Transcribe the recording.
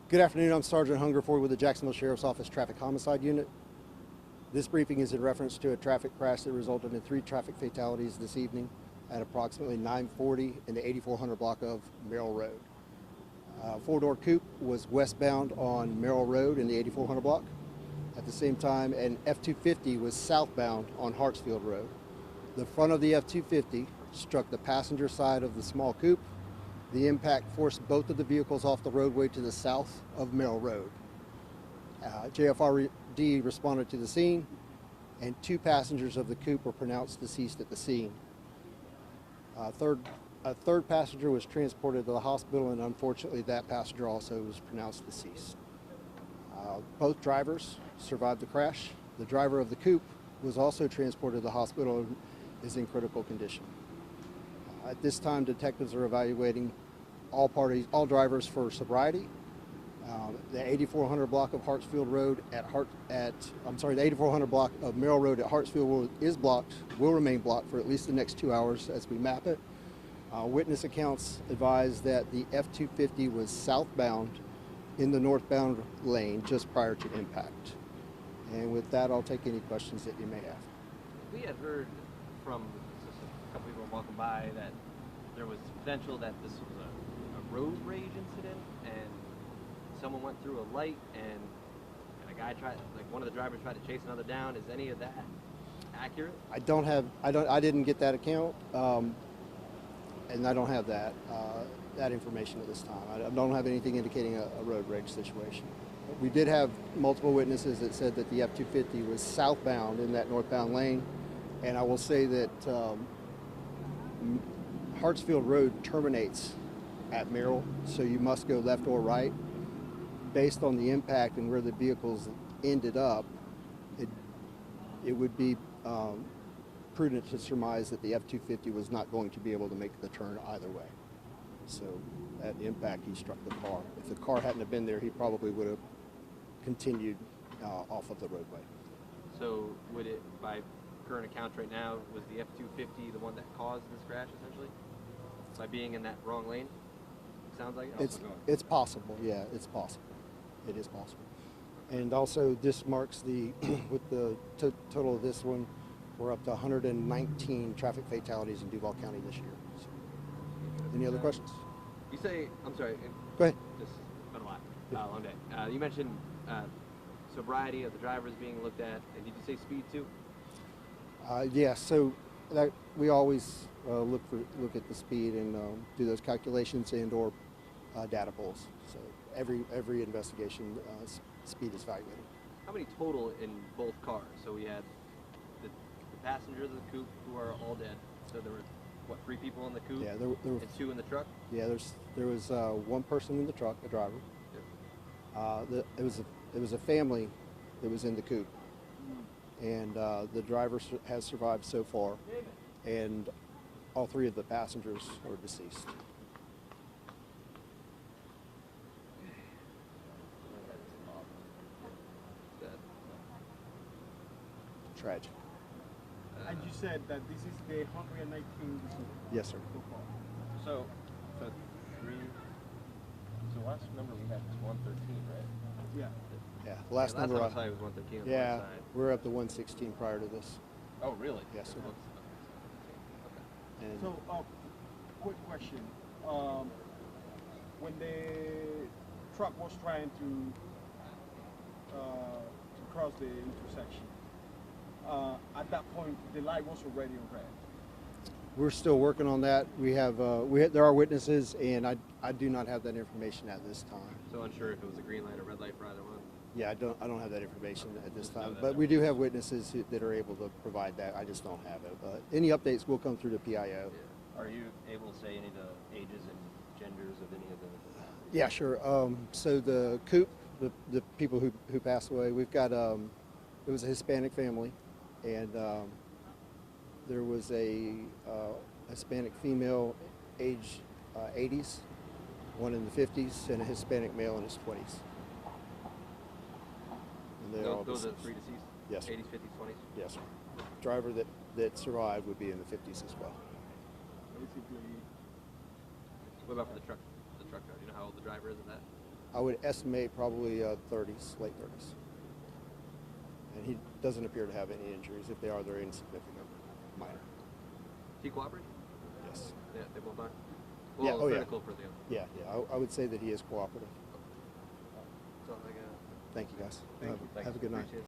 Good afternoon, I'm Sergeant Hungerford with the Jacksonville Sheriff's Office Traffic Homicide Unit. This briefing is in reference to a traffic crash that resulted in 3 traffic fatalities this evening at approximately 9:40 in the 8400 block of Merrill Road. A 4-door coupe was westbound on Merrill Road in the 8400 block. At the same time, an F250 was southbound on Hartsfield Road. The front of the F250 struck the passenger side of the small coupe. The impact forced both of the vehicles off the roadway to the south of Merrill Road. JFRD responded to the scene, and 2 passengers of the coupe were pronounced deceased at the scene. A third passenger was transported to the hospital, and unfortunately that passenger also was pronounced deceased. Both drivers survived the crash. The driver of the coupe was also transported to the hospital and is in critical condition. At this time, detectives are evaluating all drivers for sobriety. The 8400 block of Hartsfield Road the 8400 block of Merrill Road at Hartsfield will remain blocked for at least the next 2 hours as we map it. Witness accounts advise that the F250 was southbound in the northbound lane just prior to impact. And with that, I'll take any questions that you may have. We had heard from a couple people walking by that there was potential that this was a road rage incident, and someone went through a light and a guy one of the drivers tried to chase another down. Is any of that accurate? I didn't get that account, and I don't have that information at this time. I don't have anything indicating a road rage situation. We did have multiple witnesses that said that the F-250 was southbound in that northbound lane, and I will say that Hartsfield Road terminates at Merrill, so you must go left or right. Based on the impact and where the vehicles ended up, it would be prudent to surmise that the F-250 was not going to be able to make the turn either way. So at impact, he struck the car. If the car hadn't have been there, he probably would have continued off of the roadway. So would it, by current accounts right now, was the F-250 the one that caused this crash, essentially? By being in that wrong lane? Sounds like it? It's possible, yeah, it's possible. It is possible. And also, this marks with the total of this one, we're up to 119 traffic fatalities in Duval County this year. So, any other questions? You say, I'm sorry. Go ahead. This has been a lot. Long day. You mentioned sobriety of the drivers being looked at, and did you say speed too? Yeah, so we always look at the speed and do those calculations and/or data pulls. So every investigation, speed is evaluated. How many total in both cars? So we had the passengers of the coupe who are all dead. So there were, what, 3 people in the coupe? Yeah, there were, and 2 in the truck? Yeah, there was 1 person in the truck, a driver. Yep. It was a family that was in the coupe, and the driver has survived so far, and all 3 of the passengers are deceased. Tragic. And you said that this is the 119 decision? Yes, sir. So last number we had was 113, right? Yeah. Yeah, last time number I saw it was 113 on the yeah, one side. we're up to 116 prior to this. Oh, really? Yes, sir. Okay. And So, quick question. When the truck was trying to cross the intersection, at that point, the light was already on red. we're still working on that. There are witnesses, and I do not have that information at this time. So unsure if it was a green light or red light for either one? Yeah, I don't have that information at this time, but we do have witnesses that are able to provide that. I just don't have it. But any updates will come through the PIO. Yeah. Are you able to say any of the ages and genders of any of the... Yeah, sure. So the coupe, the people who passed away, we've got, it was a Hispanic family, and there was a Hispanic female, age 80s, one in the 50s, and a Hispanic male in his 20s. And those are 3 deceased? Yes, sir. 80s, 50s, 20s? Yes, sir. The driver that survived would be in the 50s as well. Basically. What about for the truck driver? Do you know how old the driver is of that? I would estimate probably 30s, late 30s. And he doesn't appear to have any injuries. If they are, they're insignificant, minor. He cooperated? Yes. Yeah, they both are? Yeah, Well, oh, yeah. critical for the other. Yeah, I would say that he is cooperative. That's all I got. Thank you, guys. Thank you. Have a good night. Appreciate it.